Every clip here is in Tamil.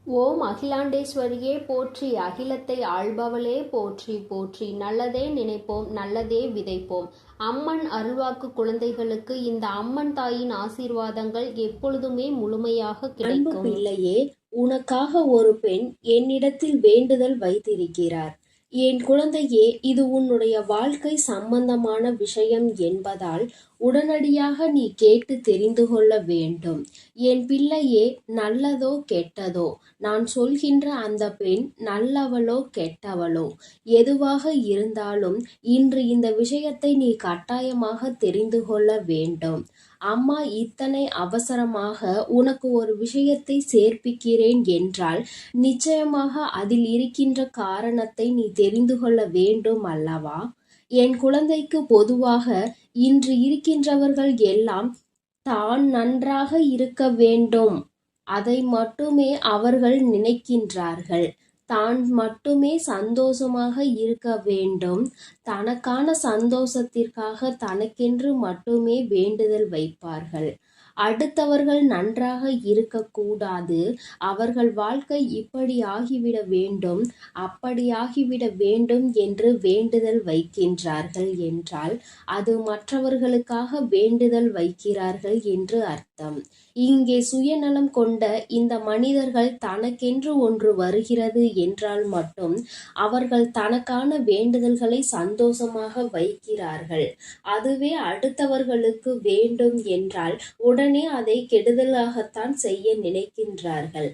ஓம் அகிலாண்டேஸ்வரியே போற்றி, அகிலத்தை ஆள்பவளே போற்றி போற்றி. நல்லதே நினைப்போம், நல்லதே விதைப்போம். அம்மன் அருள்வாக்கு குழந்தைகளுக்கு இந்த அம்மன் தாயின் ஆசீர்வாதங்கள் எப்பொழுதுமே முழுமையாக அன்பு கிடைக்கும். பிள்ளையே, உனக்காக ஒரு பெண் என்னிடத்தில் வேண்டுதல் வைத்திருக்கிறார். என் குழந்தையே, இது உன்னுடைய வாழ்க்கை சம்பந்தமான விஷயம் என்பதால் உடனடியாக நீ கேட்டு தெரிந்து கொள்ள வேண்டும். என் பிள்ளையே, நல்லதோ கெட்டதோ, நான் சொல்கின்ற அந்த பெண் நல்லவளோ கெட்டவளோ எதுவாக இருந்தாலும் இன்று இந்த விஷயத்தை நீ கட்டாயமாக தெரிந்து கொள்ள வேண்டும். அம்மா இத்தனை அவசரமாக உனக்கு ஒரு விஷயத்தை சேர்ப்பிக்கிறேன் என்றால் நிச்சயமாக அதில் இருக்கின்ற காரணத்தை நீ தெரிந்து கொள்ள வேண்டும் அல்லவா? என் குழந்தைக்கு பொதுவாக இன்று இருக்கின்றவர்கள் எல்லாம் தான் நன்றாக இருக்க வேண்டும், அதை மட்டுமே அவர்கள் நினைக்கின்றார்கள். தான் மட்டுமே சந்தோஷமாக இருக்க வேண்டும், தனக்கான சந்தோஷத்திற்காக தனக்கென்று மட்டுமே வேண்டுதல் வைப்பார்கள். அடுத்தவர்கள் நன்றாக இருக்கக்கூடாது, அவர்கள் வாழ்க்கை இப்படி ஆகிவிட வேண்டும், அப்படி ஆகிவிட வேண்டும் என்று வேண்டுதல் வைக்கின்றார்கள் என்றால் அது மற்றவர்களுக்காக வேண்டுதல் வைக்கிறார்கள் என்று அர்த்தம். இங்கே சுயநலம் கொண்ட இந்த மனிதர்கள் தனக்கென்று ஒன்று வருகிறது என்றால் மட்டும் அவர்கள் தனக்கான வேண்டுதல்களை சந்தோஷமாக வைக்கிறார்கள். அதுவே அடுத்தவர்களுக்கு வேண்டும் என்றால் உடனே அதை கெடுதலாகத்தான் செய்ய நினைக்கின்றார்கள்.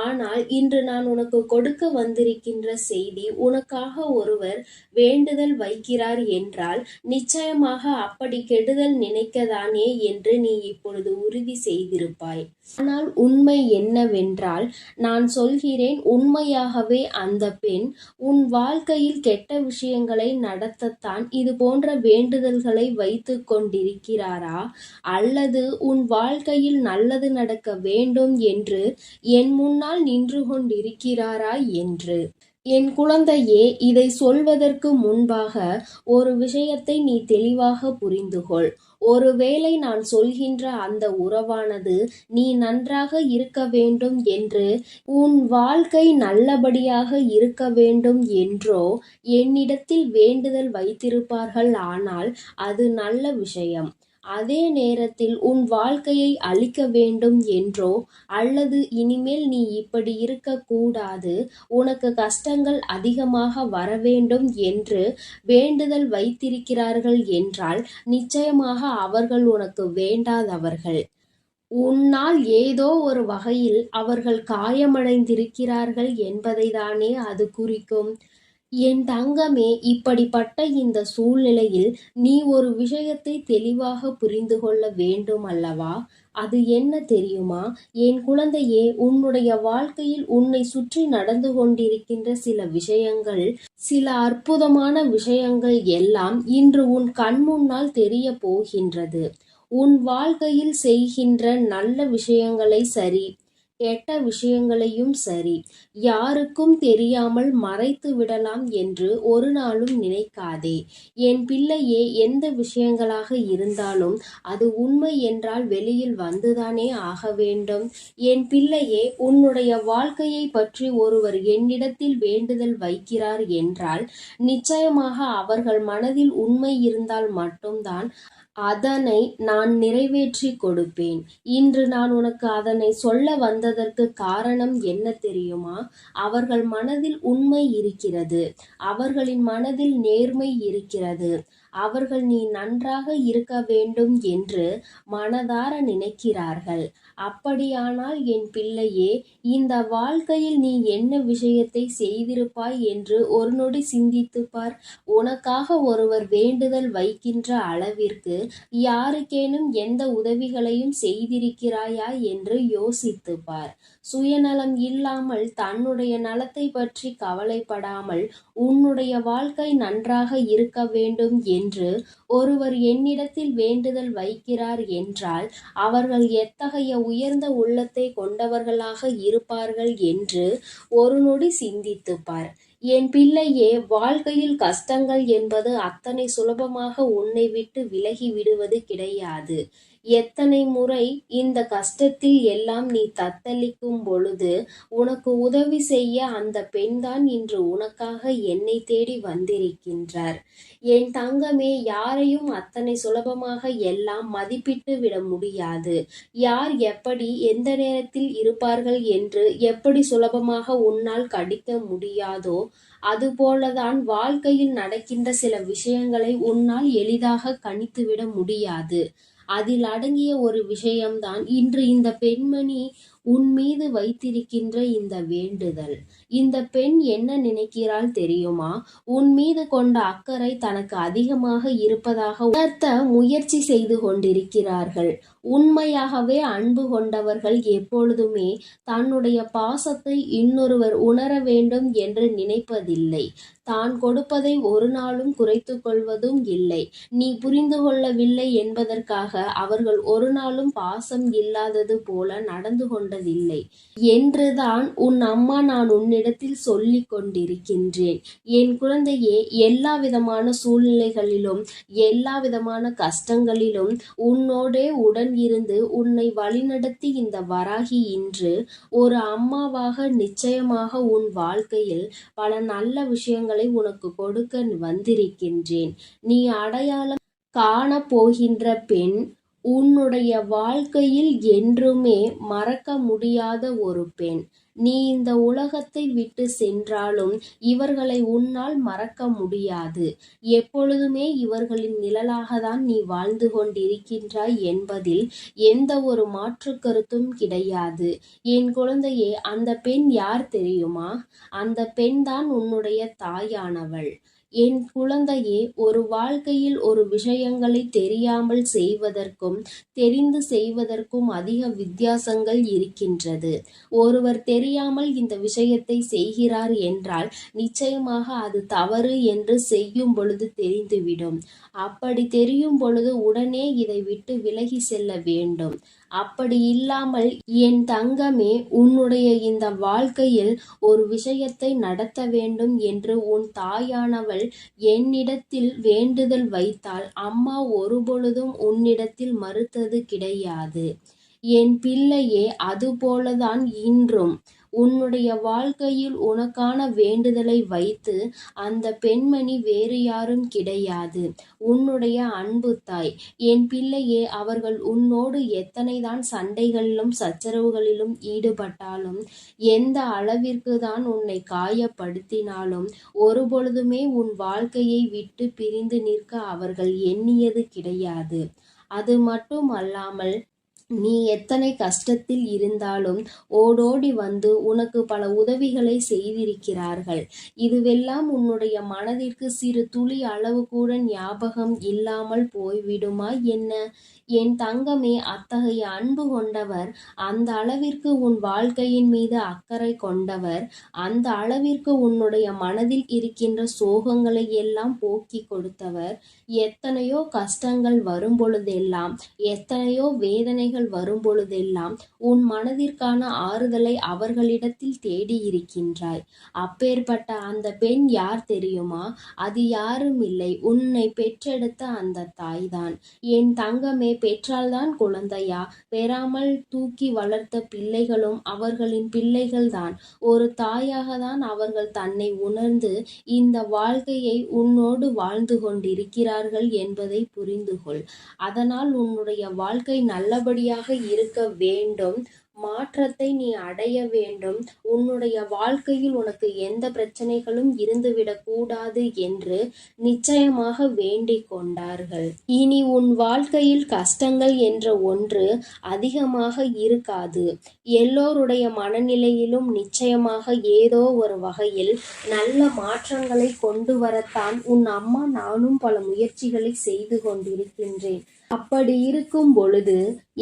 ஆனால் இன்று நான் உனக்கு கொடுக்க வந்திருக்கின்ற செய்தி, உனக்காக ஒருவர் வேண்டுதல் வைக்கிறார் என்றால் நிச்சயமாக அப்படி கெடுதல் நினைக்கதானே என்று நீ இப்பொழுது உறுதி செய்திருப்பாய். ஆனால் உண்மை என்னவென்றால், நான் சொல்கிறேன், உண்மையாகவே அந்த பெண் உன் வாழ்க்கையில் கெட்ட விஷயங்களை நடத்தத்தான் இது போன்ற வேண்டுதல்களை வைத்து கொண்டிருக்கிறாரா, அல்லது உன் வாழ்க்கையில் நல்லது நடக்க வேண்டும் என்று என் முன்னால் நின்று கொண்டிருக்கிறாரா என்று. என் குழந்தையே, இதை சொல்வதற்கு முன்பாக ஒரு விஷயத்தை நீ தெளிவாக புரிந்துகொள். ஒருவேளை நான் சொல்கின்ற அந்த உறவானது நீ நன்றாக இருக்க வேண்டும் என்று, உன் வாழ்க்கை நல்லபடியாக இருக்க வேண்டும் என்றோ என்னிடத்தில் வேண்டுதல் வைத்திருப்பார்கள். ஆனால் அது நல்ல விஷயம். அதே நேரத்தில் உன் வாழ்க்கையை அழிக்க வேண்டும் என்றோ, அல்லது இனிமேல் நீ இப்படி இருக்கக்கூடாது, உனக்கு கஷ்டங்கள் அதிகமாக வர வேண்டும் என்று வேண்டுதல் வைத்திருக்கிறார்கள் என்றால் நிச்சயமாக அவர்கள் உனக்கு வேண்டாதவர்கள். உன்னால் ஏதோ ஒரு வகையில் அவர்கள் காயமடைந்திருக்கிறார்கள் என்பதை தானே அது குறிக்கும். என் தங்கமே, இப்படிப்பட்ட இந்த சூழ்நிலையில் நீ ஒரு விஷயத்தை தெளிவாக புரிந்து கொள்ள வேண்டும் அல்லவா? அது என்ன தெரியுமா? என் குழந்தையே, உன்னுடைய வாழ்க்கையில் உன்னை சுற்றி நடந்து கொண்டிருக்கின்ற சில விஷயங்கள், சில அற்புதமான விஷயங்கள் எல்லாம் இன்று உன் கண் முன்னால் தெரிய போகின்றது. உன் வாழ்க்கையில் செய்கின்ற நல்ல விஷயங்களை சரி, கெட்ட விஷயங்களையும் சரி, யாருக்கும் தெரியாமல் மறைத்து விடலாம் என்று ஒரு நாளும் நினைக்காதே. என் பிள்ளையே, எந்த விஷயங்களாக இருந்தாலும் அது உண்மை என்றால் வெளியில் வந்துதானே ஆக வேண்டும். என் பிள்ளையே, உன்னுடைய வாழ்க்கையை பற்றி ஒருவர் என்னிடத்தில் வேண்டுதல் வைக்கிறார் என்றால் நிச்சயமாக அவர்கள் மனதில் உண்மை இருந்தால் மட்டும்தான் அதனை நான் நிறைவேற்றி கொடுப்பேன். இன்று நான் உனக்கு அதனை சொல்ல வந்ததற்கு காரணம் என்ன தெரியுமா? அவர்கள் மனதில் உண்மை இருக்கிறது, அவர்களின் மனதில் நேர்மை இருக்கிறது, அவர்கள் நீ நன்றாக இருக்க வேண்டும் என்று மனதார நினைக்கிறார்கள். அப்படியானால் என் பிள்ளையே, இந்த வாழ்க்கையில் நீ என்ன விஷயத்தை செய்திருப்பாய் என்று ஒரு நொடி சிந்தித்துப் பார். உனக்காக ஒருவர் வேண்டுதல் வைக்கின்ற அளவிற்கு யாருக்கேனும் எந்த உதவிகளையும் செய்திருக்கிறாயா என்று யோசித்துப் பார். சுயநலம் இல்லாமல், தன்னுடைய நலத்தை பற்றி கவலைப்படாமல் உன்னுடைய வாழ்க்கை நன்றாக இருக்க வேண்டும் என்று ஒருவர் என்னிடத்தில் வேண்டுதல் வைக்கிறார் என்றால் அவர்கள் எத்தகைய உயர்ந்த உள்ளத்தை கொண்டவர்களாக இருப்பார்கள் என்று ஒரு நொடி சிந்தித்துப் பார். என் பிள்ளையே, வாழ்க்கையில் கஷ்டங்கள் என்பது அத்தனை சுலபமாக உன்னை விட்டு விலகி விடுவது கிடையாது. எத்தனை முறை இந்த கஷ்டத்தில் எல்லாம் நீ தத்தளிக்கும் பொழுது உனக்கு உதவி செய்ய அந்த பெண்தான் இன்று உனக்காக என்னை தேடி வந்திருக்கின்றார். என் தங்கமே, யாரையும் அத்தனை சுலபமாக எல்லாம் மதிப்பிட்டு விட முடியாது. யார் எப்படி எந்த நேரத்தில் இருப்பார்கள் என்று எப்படி சுலபமாக உன்னால் கடிக்க முடியாதோ, அதுபோலதான் வாழ்க்கையில் நடக்கின்ற சில விஷயங்களை உன்னால் எளிதாக கணித்துவிட முடியாது. அதில் அடங்கிய ஒரு விஷயம்தான் இன்று இந்த பெண்மணி உன் மீது வைத்திருக்கின்ற இந்த வேண்டுதல். இந்த பெண் என்ன நினைக்கிறாள் தெரியுமா? உன் மீது கொண்ட அக்கறை தனக்கு அதிகமாக இருப்பதாக உணர்த்த முயற்சி செய்து கொண்டிருக்கிறார்கள். உண்மையாகவே அன்பு கொண்டவர்கள் எப்பொழுதுமே தன்னுடைய பாசத்தை இன்னொருவர் உணர வேண்டும் என்று நினைப்பதில்லை. தான் கொடுப்பதை ஒரு நாளும் குறைத்து கொள்வதும் இல்லை. நீ புரிந்து கொள்ளவில்லை என்பதற்காக அவர்கள் ஒரு நாளும் பாசம் இல்லாதது போல நடந்து கொண்டதில்லை என்றுதான் உன் அம்மா நான் உன்னிடத்தில் சொல்லிக் கொண்டிருக்கின்றேன். என் குழந்தையே, எல்லா விதமான சூழ்நிலைகளிலும் எல்லா விதமான கஷ்டங்களிலும் உன்னோடே உடன் இருந்து உன்னை வழிநடத்தி இந்த வராகி இன்று ஒரு அம்மாவாக நிச்சயமாக உன் வாழ்க்கையில் பல நல்ல விஷயங்களை உனக்கு கொடுக்க வந்திருக்கின்றேன். நீ அடையாளம் காண போகின்ற பெண் உன்னுடைய வாழ்க்கையில் என்றுமே மறக்க முடியாத ஒரு பெண். நீ இந்த உலகத்தை விட்டு சென்றாலும் இவர்களை உன்னால் மறக்க முடியாது. எப்பொழுதுமே இவர்களின் நிழலாகத்தான் நீ வாழ்ந்து கொண்டிருக்கின்றாய் என்பதில் எந்த ஒரு மாற்று கருத்தும் கிடையாது. என் குழந்தையே, அந்த பெண் யார் தெரியுமா? அந்த பெண்தான் உன்னுடைய தாயானவள். என் குழந்தையே, ஒரு வாழ்க்கையில் ஒரு விஷயங்களை தெரியாமல் செய்வதற்கும் தெரிந்து செய்வதற்கும் அதிக வித்தியாசங்கள் இருக்கின்றது. ஒருவர் தெரியாமல் இந்த விஷயத்தை செய்கிறார் என்றால் நிச்சயமாக அது தவறு என்று செய்யும் பொழுது தெரிந்துவிடும். அப்படி தெரியும் பொழுது உடனே இதை விட்டு விலகி செல்ல வேண்டும். அப்படி இல்லாமல் என் தங்கமே, உன்னுடைய இந்த வாழ்க்கையில் ஒரு விஷயத்தை நடத்த வேண்டும் என்று உன் தாயானவள் என்னிடத்தில் வேண்டுதல் வைத்தால் அம்மா ஒருபொழுதும் உன்னிடத்தில் மறுத்தது கிடையாது. என் பிள்ளையே, அதுபோலதான் இன்றும் உன்னுடைய வாழ்க்கையில் உனக்கான வேண்டுதலை வைத்து அந்த பெண்மணி வேறு யாரும் கிடையாது, உன்னுடைய அன்பு தாய். என் பிள்ளையே, அவர்கள் உன்னோடு எத்தனைதான் சண்டைகளிலும் சச்சரவுகளிலும் ஈடுபட்டாலும் எந்த அளவிற்கு தான் உன்னை காயப்படுத்தினாலும் ஒருபொழுதுமே உன் வாழ்க்கையை விட்டு பிரிந்து நிற்க அவர்கள் எண்ணியது கிடையாது. அது மட்டும் அல்லாமல் நீ எத்தனை கஷ்டத்தில் இருந்தாலும் ஓடோடி வந்து உனக்கு பல உதவிகளை செய்திருக்கிறார்கள். இதுவெல்லாம் உன்னுடைய மனதிற்கு சிறு துளி அளவு கூட ஞாபகம் இல்லாமல் போய்விடுமா என்ன? என் தங்கமே, அத்தகைய அன்பு கொண்டவர், அந்த அளவிற்கு உன் வாழ்க்கையின் மீது அக்கறை கொண்டவர், அந்த அளவிற்கு உன்னுடைய மனதில் இருக்கின்ற சோகங்களை எல்லாம் போக்கி கொடுத்தவர், எத்தனையோ கஷ்டங்கள் வரும் பொழுதெல்லாம் எத்தனையோ வேதனைகள் வரும் பொழுதெல்லாம் உன் மனதிற்கான ஆறுதலை அவர்களிடத்தில் தேடி இருக்கின்றாய். அப்பேற்பட்ட அந்த பெண் யார் தெரியுமா? அது யாரும் இல்லை, உன்னை பெற்றெடுத்த அந்த தாய்தான். என் தங்கமே, பெற்றால்தான் குழந்தையா? பெறாமல் தூக்கி வளர்த்த பிள்ளைகளும் அவர்களின் பிள்ளைகள்தான். ஒரு தாயாக தான் அவர்கள் தன்னை உணர்ந்து இந்த வாழ்க்கையை உன்னோடு வாழ்ந்து கொண்டிருக்கிறார்கள் என்பதை புரிந்து கொள். அதனால் உன்னுடைய வாழ்க்கை நல்லபடியாக இருக்க வேண்டும். மாற்றத்தை நீ அடைய வேண்டும். உன்னுடைய வாழ்க்கையில் உனக்கு எந்த பிரச்சனைகளும் இருந்துவிடக் கூடாது என்று நிச்சயமாக வேண்டிக் கொண்டார்கள். இனி உன் வாழ்க்கையில் கஷ்டங்கள் என்ற ஒன்று அதிகமாக இருக்காது. எல்லோருடைய மனநிலையிலும் நிச்சயமாக ஏதோ ஒரு வகையில் நல்ல மாற்றங்களை கொண்டு வரத்தான் உன் அம்மா நானும் பல முயற்சிகளை செய்து கொண்டிருக்கின்றேன். அப்படி இருக்கும் பொழுது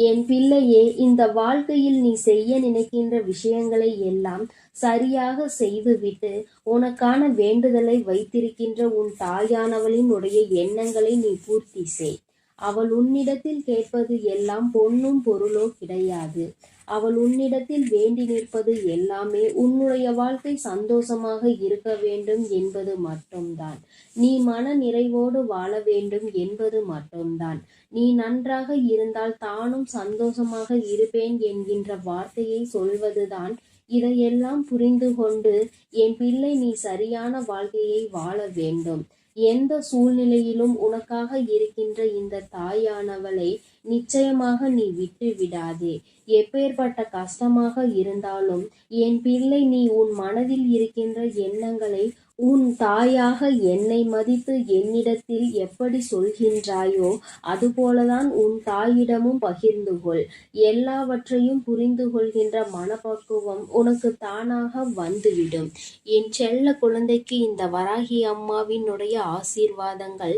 என் பிள்ளையே, இந்த வாழ்க்கையில் நீ செய்ய நினைக்கின்ற விஷயங்களை எல்லாம் சரியாக செய்துவிட்டு உனக்கான வேண்டுதலை வைத்திருக்கின்ற உன் தாயானவளின் உடைய எண்ணங்களை நீ பூர்த்தி செய். அவள் உன்னிடத்தில் கேட்பது எல்லாம் பொன்னும் பொருளோ கிடையாது. அவள் உன்னிடத்தில் வேண்டி நிற்பது எல்லாமே உன்னுடைய வாழ்க்கை சந்தோஷமாக இருக்க வேண்டும் என்பது மட்டும்தான். நீ மன நிறைவோடு வாழ வேண்டும் என்பது மட்டும்தான். நீ நன்றாக இருந்தால் தானும் சந்தோஷமாக இருப்பேன் என்கின்ற வார்த்தையை சொல்வதுதான். இதையெல்லாம் புரிந்து கொண்டு என் பிள்ளை நீ சரியான வாழ்க்கையை வாழ வேண்டும். எந்த சூழ்நிலையிலும் உனக்காக இருக்கின்ற இந்த தாயானவளை நிச்சயமாக நீ விட்டு விடாதே. எப்பேற்பட்ட கஷ்டமாக இருந்தாலும் என் பிள்ளை நீ உன் மனதில் இருக்கின்ற எண்ணங்களை உன் தாயாக என்னை மதித்து என்னிடத்தில் எப்படி சொல்கின்றாயோ அதுபோலதான் உன் தாயிடமும் பகிர்ந்து கொள். எல்லாவற்றையும் புரிந்து கொள்கின்ற மனப்பக்குவம் உனக்கு தானாக வந்துவிடும். என் செல்ல குழந்தைக்கு இந்த வராகி அம்மாவினுடைய ஆசீர்வாதங்கள்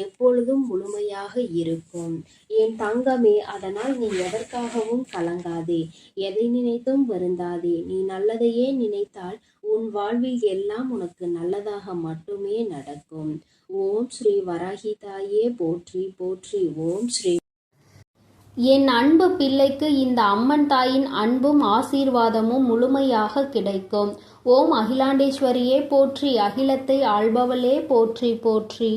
எப்பொழுதும் முழுமையாக இருக்கும். என் தங்கமே, அதனால் நீ எதற்காகவும் கலங்காதே, எதை நினைத்தும் வருந்தாதே. நீ நல்லதையே நினைத்தால் உன் வாழ்வில் எல்லாம் உனக்கு நல்லதாக மட்டுமே நடக்கும். ஓம் ஸ்ரீ வராகி தாயே போற்றி போற்றி. ஓம் ஸ்ரீ. என் அன்பு பிள்ளைக்கு இந்த அம்மன் தாயின் அன்பும் ஆசீர்வாதமும் முழுமையாக கிடைக்கும். ஓம் அகிலாண்டேஸ்வரியே போற்றி, அகிலத்தை ஆள்பவளே போற்றி போற்றி.